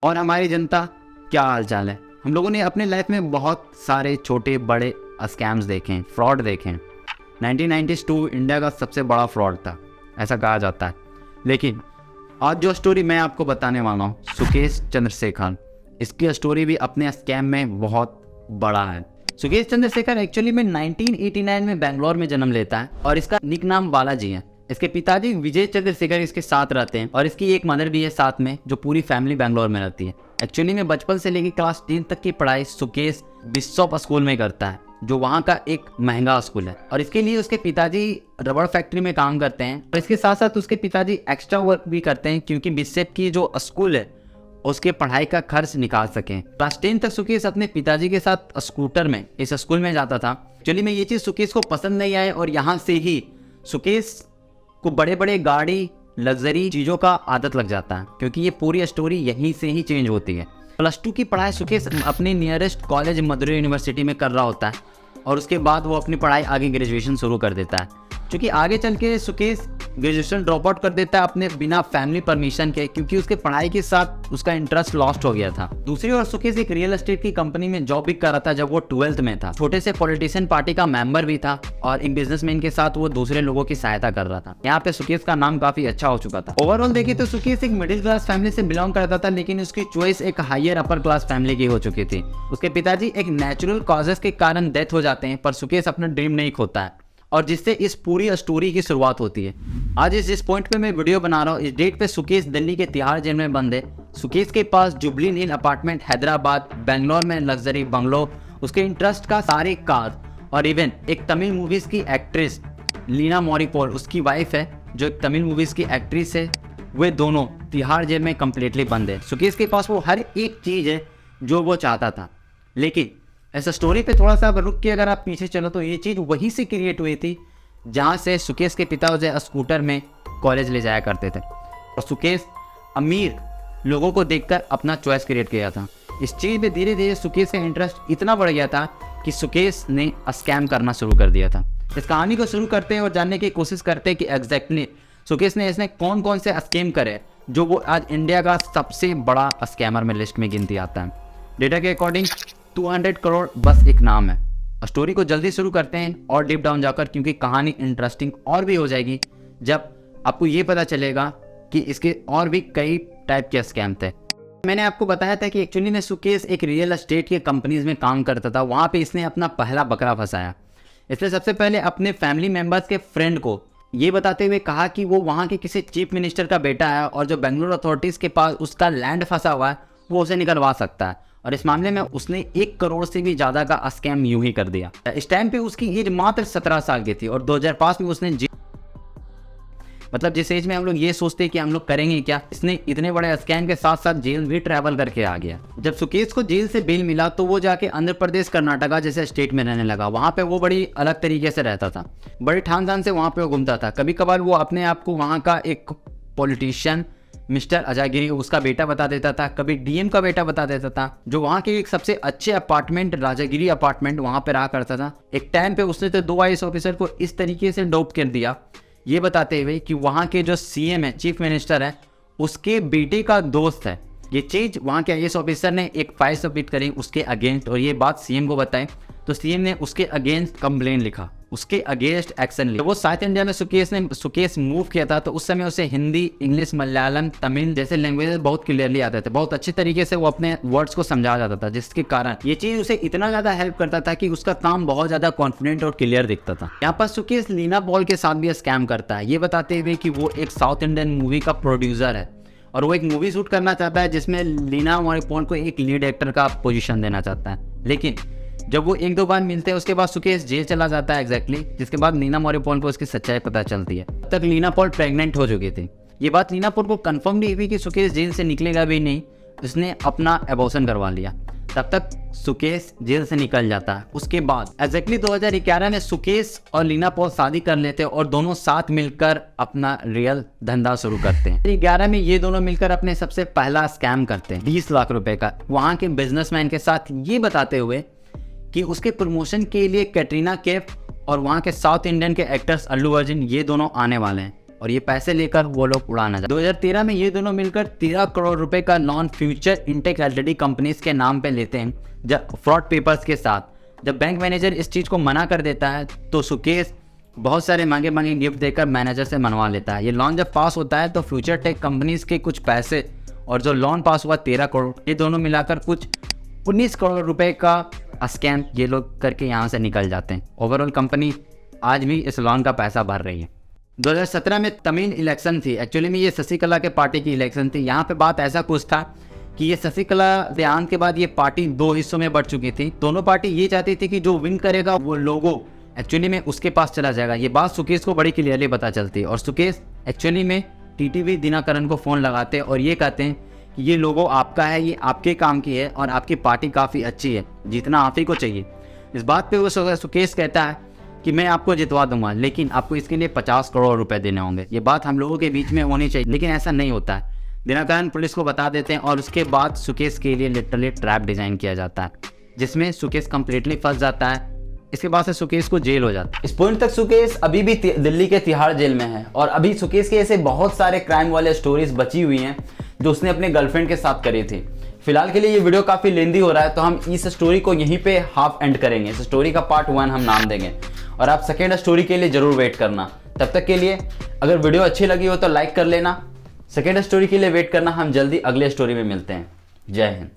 और हमारी जनता, क्या हाल चाल है। हम लोगों ने अपने लाइफ में बहुत सारे छोटे बड़े स्कैम्स देखे हैं, फ्रॉड देखे हैं। 1992 इंडिया का सबसे बड़ा फ्रॉड था, ऐसा कहा जाता है। लेकिन आज जो स्टोरी मैं आपको बताने वाला हूँ, सुकेश चंद्रशेखर, इसकी स्टोरी भी अपने स्कैम में बहुत बड़ा है। सुकेश चंद्रशेखर एक्चुअली में 1989 में बेंगलोर में जन्म लेता है और इसका निक नाम बालाजी है। इसके पिताजी विजय चंद्रशेखर इसके साथ रहते हैं और इसकी एक मदर भी है साथ में, जो पूरी फैमिली बेंगलोर में रहती है। एक्चुअली में बचपन से लेकर क्लास 10 तक की पढ़ाई सुकेश बिशप स्कूल में करता है, जो वहाँ का एक महंगा स्कूल है। और इसके लिए उसके पिताजी रबड़ फैक्ट्री में काम करते हैं और इसके साथ साथ उसके पिताजी एक्स्ट्रा वर्क भी करते हैं, क्योंकि बिशप की जो स्कूल है उसके पढ़ाई का खर्च निकाल सकें। क्लास 10 तक सुकेश अपने पिताजी के साथ स्कूटर में इस स्कूल में जाता था। एक्चुअली में ये चीज़ सुकेश को पसंद नहीं आए और यहाँ से ही सुकेश को बड़े बड़े गाड़ी, लग्जरी चीज़ों का आदत लग जाता है, क्योंकि ये पूरी स्टोरी यहीं से ही चेंज होती है। +2 की पढ़ाई सुकेश अपने नियरेस्ट कॉलेज मदुरै यूनिवर्सिटी में कर रहा होता है और उसके बाद वो अपनी पढ़ाई आगे ग्रेजुएशन शुरू कर देता है। क्योंकि आगे चल के सुकेश ग्रेजुएशन ड्रॉप आउट कर देता है अपने बिना फैमिली परमिशन के, क्योंकि उसके पढ़ाई के साथ उसका इंटरेस्ट लॉस्ट हो गया था। दूसरी ओर सुकेश एक रियल एस्टेट की कंपनी में जॉब भी कर रहा था जब वो 12th में था। छोटे से पॉलिटिशियन पार्टी का मेंबर भी था और एक बिजनेसमैन के साथ वो दूसरे लोगों की सहायता कर रहा था। यहाँ पे सुकेश का नाम काफी अच्छा हो चुका था। ओवरऑल देखिए तो सुकेश एक मिडिल क्लास फैमिली से बिलोंग करता था, लेकिन उसकी चॉइस एक हायर अपर क्लास फैमिली की हो चुकी थी। उसके पिताजी एक नेचुरल कॉजेस के कारण डेथ हो जाते हैं, पर सुकेश अपना ड्रीम नहीं खोता है और जिससे इस पूरी स्टोरी की शुरुआत होती है। आज जिस पॉइंट पे मैं वीडियो बना रहा हूँ, इस डेट पे सुकेश दिल्ली के तिहाड़ जेल में बंद है। सुकेश के पास जुबली नील अपार्टमेंट हैदराबाद, बेंगलोर में लग्जरी बंगलो, उसके इंटरेस्ट का सारे कार और इवन एक तमिल मूवीज की एक्ट्रेस लीना मौरिपोल उसकी वाइफ है, जो एक तमिल मूवीज की एक्ट्रेस है। वे दोनों तिहाड़ जेल में कम्प्लीटली बंद है। सुकेश के पास वो हर एक चीज़ है जो वो चाहता था। लेकिन ऐसा स्टोरी पे थोड़ा सा रुक के अगर आप पीछे चलो तो ये चीज़ वहीं से क्रिएट हुई थी जहाँ से सुकेश के पिता उसे स्कूटर में कॉलेज ले जाया करते थे और सुकेश अमीर लोगों को देखकर अपना चॉइस क्रिएट किया था। इस चीज़ में धीरे धीरे सुकेश का इंटरेस्ट इतना बढ़ गया था कि सुकेश ने स्कैम करना शुरू कर दिया था। इस कहानी को शुरू करते हैं और जानने की कोशिश करते हैं कि एग्जैक्टली सुकेश ने इसने कौन कौन से स्कैम करे जो वो आज इंडिया का सबसे बड़ा स्कैमर में लिस्ट में गिनती आता है। डेटा के अकॉर्डिंग 200 करोड़ बस एक नाम है। स्टोरी को जल्दी शुरू करते हैं और डीप डाउन जाकर, क्योंकि कहानी इंटरेस्टिंग और भी हो जाएगी जब आपको ये पता चलेगा कि इसके और भी कई टाइप के स्कैम थे। मैंने आपको बताया था कि एक्चुअली में सुकेश एक रियल एस्टेट के कंपनीज में काम करता था। वहाँ पे इसने अपना पहला बकरा फंसाया। इसने सबसे पहले अपने फैमिली मेम्बर्स के फ्रेंड को ये बताते हुए कहा कि वो वहाँ के किसी चीफ मिनिस्टर का बेटा है और जो बेंगलुरु अथॉरिटीज़ के पास उसका लैंड फंसा हुआ है वो उसे निकलवा सकता है। और इस मामले में उसने 1 करोड़ से भी ज़्यादा का स्कैम यूं ही कर दिया। इस टाइम पे उसकी एज मात्र 17 साल की थी और 2005 में उसने मतलब जिस एज में हम लोग ये सोचते हैं कि हम लोग करेंगे क्या, इसने इतने बड़े स्कैम के साथ साथ जेल भी ट्रैवल करके आ गया। जब सुकेश को जेल से बेल मिला तो वो जाके आंध्र प्रदेश, कर्नाटका जैसे स्टेट में रहने लगा। वहाँ पे वो बड़ी अलग तरीके से रहता था, बड़ी ठान ठान से वहाँ पे वो घूमता था। कभी कभार वो अपने आप को वहाँ का एक पॉलिटिशियन मिस्टर अजयगिरी उसका बेटा बता देता था, कभी डीएम का बेटा बता देता था, जो वहाँ के एक सबसे अच्छे अपार्टमेंट राजागिरी अपार्टमेंट वहाँ पे रहा करता था। एक टाइम पे उसने तो 2 IAS ऑफिसर को इस तरीके से डोप कर दिया, ये बताते हुए कि वहाँ के जो सीएम है, चीफ मिनिस्टर है, उसके बेटे का दोस्त है। ये चीज़ वहाँ के IAS ऑफिसर ने एक फाइल सबमिट करी उसके अगेंस्ट और ये बात सीएम को बताई तो सीएम ने उसके अगेंस्ट कंप्लेन लिखा, उसके अगेंस्ट एक्शन लिया। वो साउथ इंडिया में सुकेश मूव किया था तो उस समय उसे हिंदी, इंग्लिश, मलयालम, तमिल जैसे लैंग्वेजेस बहुत क्लियरली आते थे। बहुत अच्छे तरीके से वो अपने वर्ड्स को समझा जाता था, जिसके कारण ये चीज़ उसे इतना ज़्यादा हेल्प करता था कि उसका काम बहुत ज़्यादा कॉन्फिडेंट और क्लियर दिखता था। यहाँ पर सुकेश लीना पॉल के साथ भी स्कैम करता है, ये बताते हुए कि वो एक साउथ इंडियन मूवी का प्रोड्यूसर है और वो एक मूवी शूट करना चाहता है जिसमें लीना मौरिपोल को एक लीड एक्टर का पोजीशन देना चाहता है। लेकिन जब वो 1-2 बार मिलते हैं उसके बाद सुकेश जेल चला जाता है एग्जैक्टली, जिसके बाद लीना मौरिपोल को उसकी सच्चाई पता चलती है। तब तक लीना पॉल प्रेग्नेंट हो चुकी थी। ये बात लीना पॉल को कंफर्म नहीं हुई कि सुकेश जेल से निकलेगा भी नहीं, उसने अपना एबॉर्शन करवा लिया। तब तक सुकेश जेल से निकल जाता है। उसके बाद एग्जैक्टली 2011 में सुकेश और लीना पॉल शादी कर लेते हैं और दोनों साथ मिलकर अपना रियल धंधा शुरू करते हैं। 2011 में ये दोनों मिलकर अपने सबसे पहला स्कैम करते हैं 20 लाख रुपए का, वहाँ के बिजनेसमैन के साथ, ये बताते हुए कि उसके प्रमोशन के लिए कैटरीना कैफ और वहाँ के साउथ इंडियन के एक्टर्स अल्लू अर्जुन ये दोनों आने वाले हैं। और ये पैसे लेकर वो लोग उड़ाना चाहते। 2013 में ये दोनों मिलकर 13 करोड़ रुपए का non future intake LTD companies के नाम पे लेते हैं जब फ्रॉड पेपर्स के साथ। जब बैंक मैनेजर इस चीज़ को मना कर देता है तो सुकेश बहुत सारे महंगे महंगे गिफ्ट देकर मैनेजर से मनवा लेता है। ये लोन जब पास होता है तो फ्यूचर टेक कंपनीज के कुछ पैसे और जो लोन पास हुआ 13 करोड़, ये दोनों मिलाकर कुछ 19 करोड़ रुपए का स्कैम ये लोग करके यहाँ से निकल जाते हैं। ओवरऑल कंपनी आज भी इस लोन का पैसा भर रही है। 2017 में तमिल इलेक्शन थी। एक्चुअली में ये शशिकला के पार्टी की इलेक्शन थी। यहाँ पे बात ऐसा कुछ था कि ये शशिकला देहांत के बाद ये पार्टी 2 हिस्सों में बढ़ चुकी थी। दोनों पार्टी ये चाहती थी कि जो विन करेगा वो लोगो एक्चुअली में उसके पास चला जाएगा। ये बात सुकेश को बड़ी क्लियरली पता चलती है और सुकेश एक्चुअली में टीटीवी दिनाकरन को फ़ोन लगाते हैं और ये कहते हैं कि ये लोगो आपका है, ये आपके काम की है और आपकी पार्टी काफ़ी अच्छी है, जीतना आप ही को चाहिए। इस बात पे वो सुकेश कहता है कि मैं आपको जितवा दूंगा लेकिन आपको इसके लिए 50 करोड़ रुपए देने होंगे। ये बात हम लोगों के बीच में होनी चाहिए, लेकिन ऐसा नहीं होता है। दिनाकरन पुलिस को बता देते हैं और उसके बाद सुकेश के लिए लिटरली ट्रैप डिज़ाइन किया जाता है जिसमें सुकेश कंप्लीटली फंस जाता है। इसके बाद से सुकेश को जेल हो जाता है। इस पॉइंट तक सुकेश अभी भी दिल्ली के तिहाड़ जेल में है और अभी सुकेश के ऐसे बहुत सारे क्राइम वाले स्टोरीज बची हुई हैं जो उसने अपने गर्लफ्रेंड के साथ करी थी। फिलहाल के लिए ये वीडियो काफ़ी लेंदी हो रहा है तो हम इस स्टोरी को यहीं पे हाफ एंड करेंगे। इस स्टोरी का पार्ट 1 हम नाम देंगे और आप सेकेंड स्टोरी के लिए ज़रूर वेट करना। तब तक के लिए अगर वीडियो अच्छी लगी हो तो लाइक कर लेना। सेकेंड स्टोरी के लिए वेट करना। हम जल्दी अगले स्टोरी में मिलते हैं। जय हिंद।